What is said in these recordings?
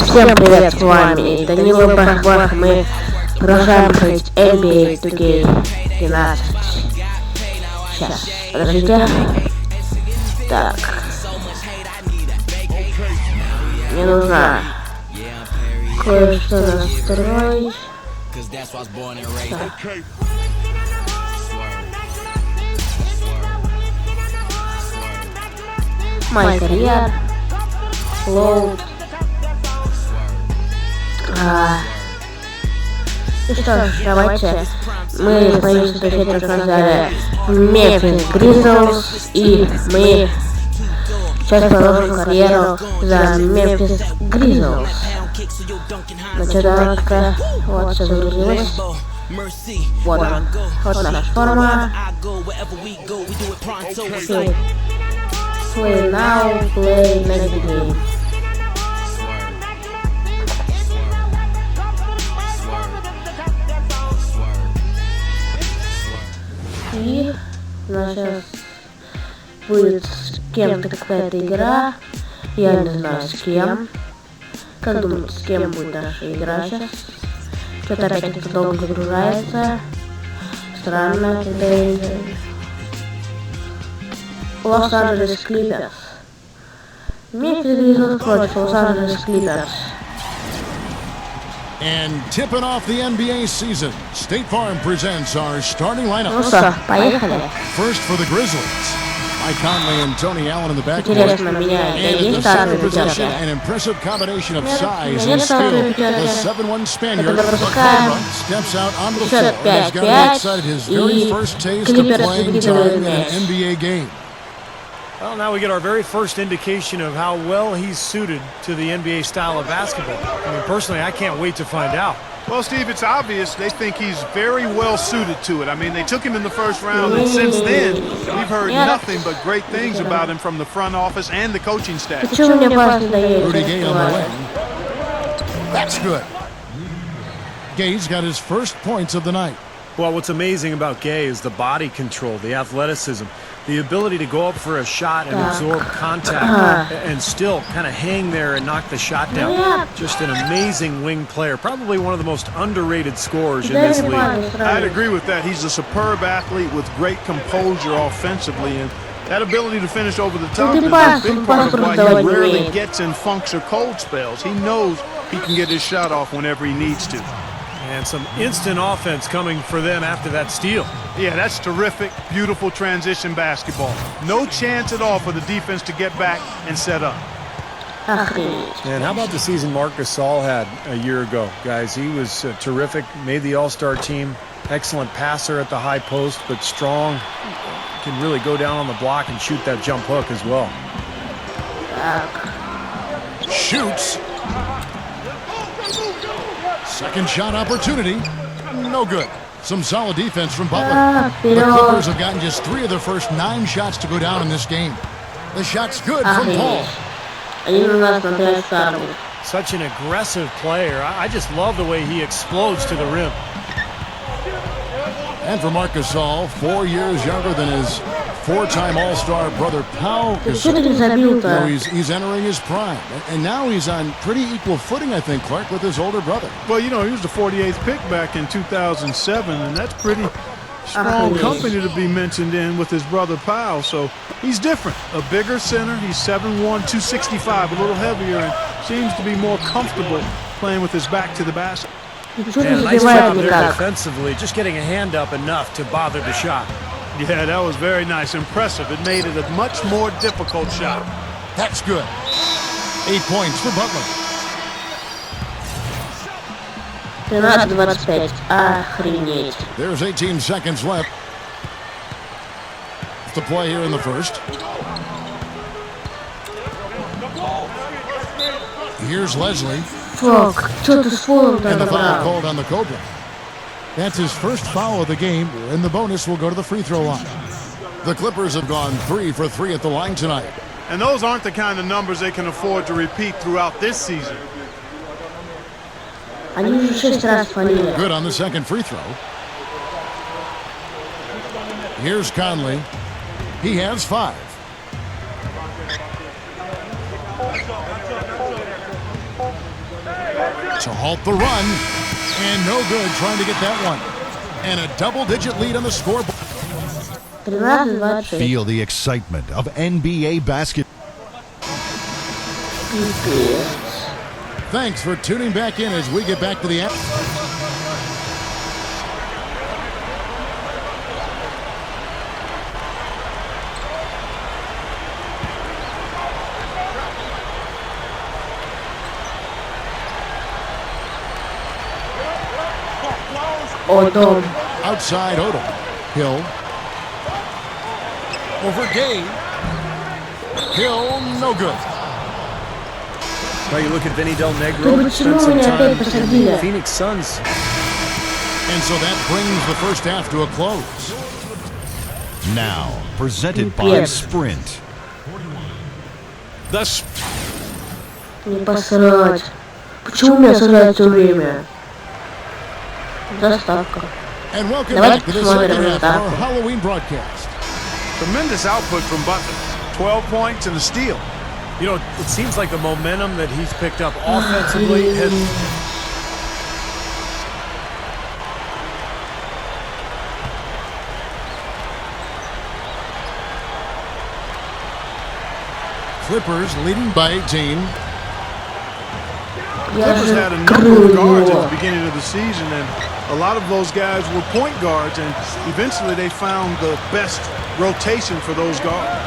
Всем привет, с вами Данила Бах-Бах. Мы продолжаем проходить NBA 2K12. Сейчас, подождите. Так. Мне нужно кое-что настроить. Так. Мой карьер. Лоуд. И что ж, давайте мы с моим соседом назвали Мемфис Гризлс, и мы сейчас продолжим карьеру за Мемфис Гризлс. Начинаем, вот все загрузилось. Вот он, вот наша форма. Play now, play next game. И у нас сейчас будет с кем-то какая-то игра. Я не знаю с кем. Как думаете, с кем будет наша игра сейчас? Что-то опять это долго загружается. Странно, когда я... Лос-Анджелес Клиперс. Мемфис Гризлс против Лос-Анджелес Клиперс. And tipping off the NBA season, State Farm presents our starting lineup. Ну что, поехали. First for the Grizzlies, Mike Conley and Tony Allen in the backcourt. Интересно, у меня есть стартовая пятерка. An impressive combination of size Нет and skill. стартовой The пятерки. 7'1" Spaniard Это пропускаем. steps out onto the floor. Счет He's got me 5-5. excited. His very И first taste of Клиперс playing выигрывает time in an мяч. NBA game. Well, now we get our very first indication of how well he's suited to the NBA style of basketball. I mean, personally, I can't wait to find out. Well, Steve, it's obvious they think he's very well suited to it. I mean, they took him in the first round, and since then, we've heard nothing but great things about him from the front office and the coaching staff. Почему мне пас не дает? Rudy Gay on the wing. That's good. Gay's got his first points of the night. Well, what's amazing about Gay is the body control, the athleticism, the ability to go up for a shot and absorb contact and still kind of hang there and knock the shot down. Just an amazing wing player, probably one of the most underrated scorers in this league. I'd agree with that. He's a superb athlete with great composure offensively, and that ability to finish over the top is a big part of why he rarely gets in funks or cold spells. He knows he can get his shot off whenever he needs to. And some instant offense coming for them after that steal. Yeah, that's terrific, beautiful transition basketball. No chance at all for the defense to get back and set up. And how about the season Marc Gasol had a year ago, guys? He was terrific, made the All-Star team, excellent passer at the high post, but strong, can really go down on the block and shoot that jump hook as well. Shoots. Second shot opportunity. No good. Some solid defense from Butler. The Clippers have gotten just 3 of their first 9 shots to go down in this game. The shot's good from Paul. Such an aggressive player. I just love the way he explodes to the rim. And for Marc Gasol, 4 years younger than his 4-time All-Star brother Pau Gasol. He's entering his prime. And now he's on pretty equal footing, I think, Clark, with his older brother. Well, you know, he was the 48th pick back in 2007, and that's pretty strong company to be mentioned in with his brother Pau. So he's different. A bigger center. He's 7'1", 265, a little heavier, and seems to be more comfortable playing with his back to the basket. And nice job there defensively, just getting a hand up enough to bother the shot. Yeah, that was very nice. Impressive. It made it a much more difficult shot. That's good. 8 points for Butler. 13-25. Охренеть. There's 18 seconds left to play here in the first. Here's Leslie. Фок, что ты с фолом-то And the foul набрал? called on the Cobra. That's his first foul of the game, and the bonus will go to the free throw line. The Clippers have gone 3 for 3 at the line tonight. And those aren't the kind of numbers they can afford to repeat throughout this season. Они уже 6 раз фалили. Good on the second free throw. Here's Conley. He has 5. to halt the run. And no good trying to get that one. And a double-digit lead on the scoreboard. 13-26. Feel the excitement of NBA basketball. Thanks for tuning back in as we get back to the app. Odom. Outside Odom. Hill. Over Gay. Hill, no good. Now you look at Vinny Del Negro, spent some time in the Phoenix Suns. And so that brings the first half to a close. Now, presented by Sprint. Не посрать. Почему меня сажают все время? Заставка. And welcome Давайте back to this посмотрим second half of our заставку. Halloween broadcast. Tremendous output from Butler. 12 points and a steal. You know, it seems like the momentum that he's picked up offensively has... Clippers leading by 18. Clippers had a number of guards at the beginning of the season, and a lot of those guys were point guards, and eventually they found the best rotation for those guards.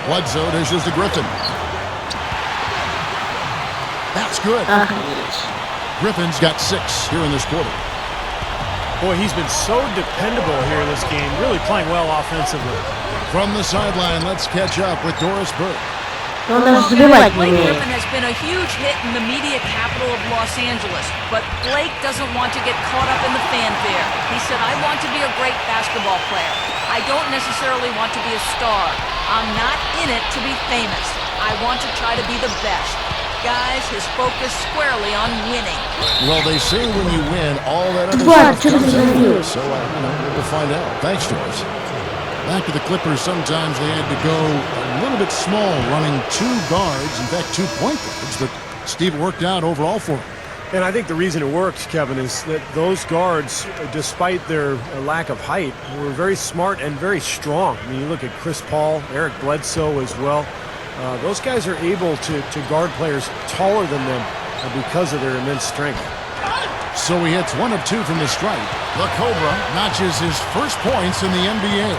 Bledsoe dishes to Griffin. That's good. Griffin's got 6 here in this quarter. Boy, he's been so dependable here in this game, really playing well offensively. From the sideline, let's catch up with Doris Burke. Но он даже забивать не Blake умеет. Griffin has been a huge hit in the media capital of Los Angeles, but Blake doesn't want to get caught up in the fanfare. He said, I want to be a great basketball player. I don't necessarily want to be a star. I'm not in it to be famous. I want to try to be the best. Guys, his focus squarely on winning. Well, they say when you win, all that other What? stuff comes Should've in. been So, we'll find out. Thanks, Doris. Back to the Clippers, sometimes they had to go a little bit small, running 2 guards, in fact 2 point guards, but Steve worked out overall for him. And I think the reason it worked, Kevin, is that those guards, despite their lack of height, were very smart and very strong. I mean, you look at Chris Paul, Eric Bledsoe as well. Those guys are able to guard players taller than them because of their immense strength. So he hits 1 of 2 from the stripe. The Cobra notches his first points in the NBA.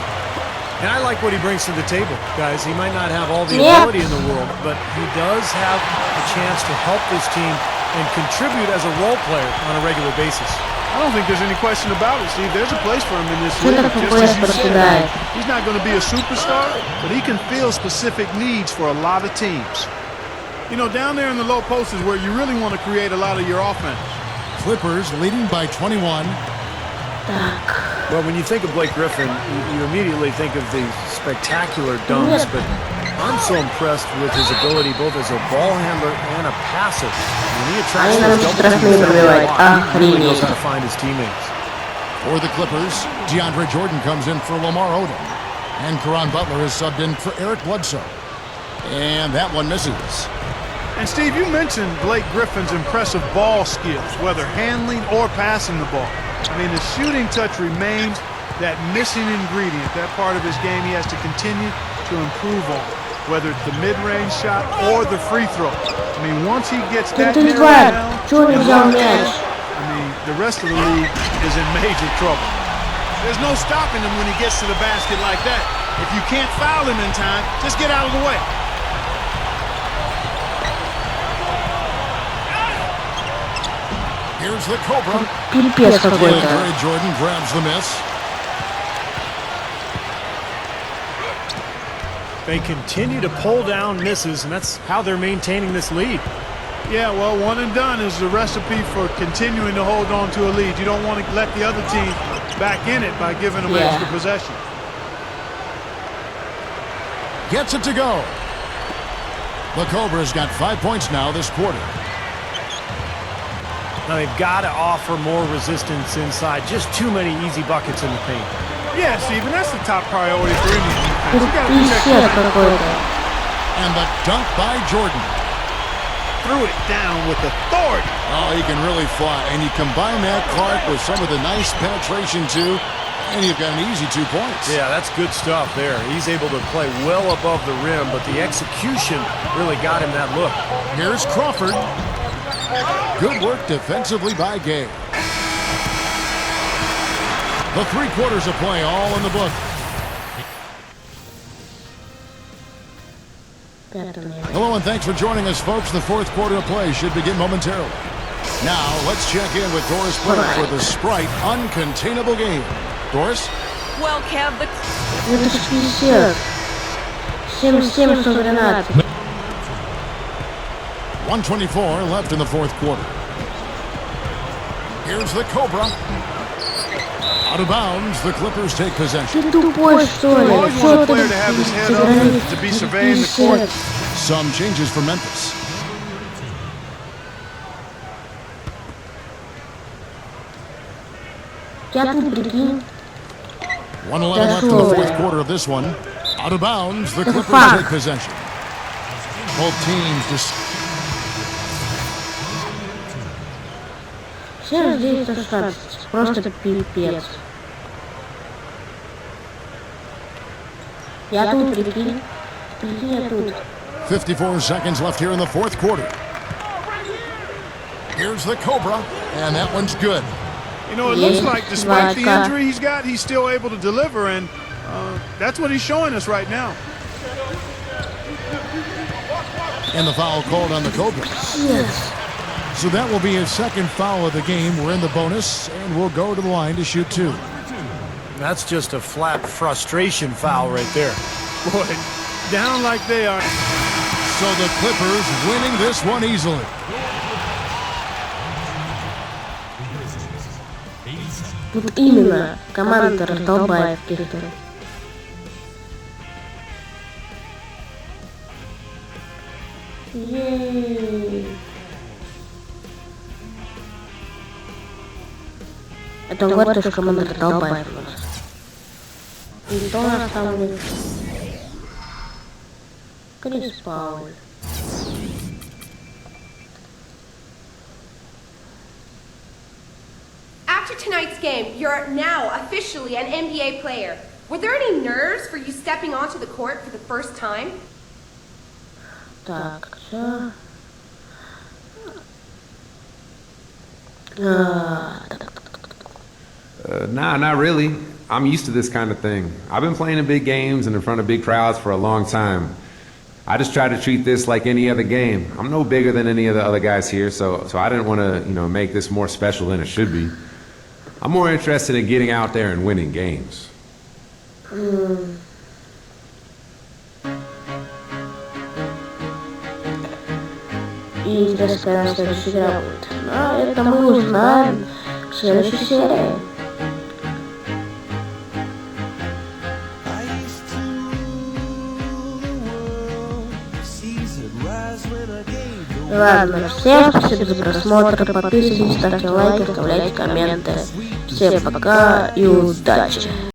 And I like what he brings to the table, guys. He might not have all the ability in the world, but he does have a chance to help this team and contribute as a role player on a regular basis. I don't think there's any question about it, Steve. There's a place for him in this league. Just as you said, he's not going to be a superstar, but he can fill specific needs for a lot of teams. You know, down there in the low post is where you really want to create a lot of your offense. Clippers leading by 21. Well, when you think of Blake Griffin, you immediately think of the spectacular dunks, but I'm so impressed with his ability both as a ball handler and a passer. When he attracts those double teams down the block, he really knows how to find his teammates. For the Clippers, DeAndre Jordan comes in for Lamar Odom. And Caron Butler is subbed in for Eric Bledsoe. And that one misses. And Steve, you mentioned Blake Griffin's impressive ball skills, whether handling or passing the ball. I mean, the shooting touch remains that missing ingredient, that part of his game he has to continue to improve on, whether it's the mid-range shot or the free throw. I mean, once he gets that narrowed down, I mean, the rest of the league is in major trouble. There's no stopping him when he gets to the basket like that. If you can't foul him in time, just get out of the way. Here's the Cobra. Пипец какой-то. DeAndre Jordan grabs the miss. They continue to pull down misses, and that's how they're maintaining this lead. Yeah, well, one and done is the recipe for continuing to hold on to a lead. You don't want to let the other team back in it by giving them extra possession. Gets it to go. The Cobra's got 5 points now this quarter. Now they've got to offer more resistance inside. Just too many easy buckets in the paint. Yeah, Steven, that's the top priority for any defense. You got to protect Пипец какой-то. And the dunk by Jordan. threw it down with authority. Oh, he can really fly. And you combine that, Clark, with some of the nice penetration, too, and you've got an easy 2 points. Yeah, that's good stuff there. He's able to play well above the rim, but the execution really got him that look. Here's Crawford. Good work defensively by Gay. The 3 quarters of play all in the book. Hello and thanks for joining us, folks. The 4th quarter of play should begin momentarily. Now, let's check in with Doris Burke for the Sprite Uncontainable Game. Doris? Well, Kev, the... Это ж пиздец. 7-7-113. 124 left in the 4th quarter. Here's the Cobra. Out of bounds, the Clippers take possession. Ты тупой, что ли? Always want a player to have his head up and to be surveying the court. Some changes for Memphis. Я тут, прикинь. 1:11 left in the 4th quarter of this one. Out of bounds, the Clippers take possession. Both teams just... Все здесь 116. Просто пипец. Я тут, прикинь. Прикинь, я тут. 54 seconds left here in the 4th quarter. Here's the Cobra, and that one's good. You know, it looks like despite the injury he's got, he's still able to deliver, and that's what he's showing us right now. And the foul called on the Cobra. Yes. So that will be his 2nd foul of the game. We're in the bonus, and we'll go to the line to shoot 2. That's just a flat frustration foul right there. Boy, down like they are. So the Clippers winning this one easily. Вот именно. Команда раздолбает каких-то. Ей. Это говорит, что команда раздолбает у нас. И то нас там будет. Крис Пауль. After tonight's game, you're now officially an NBA player. Were there any nerves for you stepping onto the court for the first time? Так, все. Nah, not really. I'm used to this kind of thing. I've been playing in big games and in front of big crowds for a long time. I just try to treat this like any other game. I'm no bigger than any of the other guys here, so I didn't want to, make this more special than it should be. I'm more interested in getting out there and winning games. И интересно, когда следующая игра будет. Но это мы узнаем в следующей серии. Ладно, всем спасибо за просмотр, подписывайтесь, ставьте лайки, оставляйте комменты. Всем пока и удачи!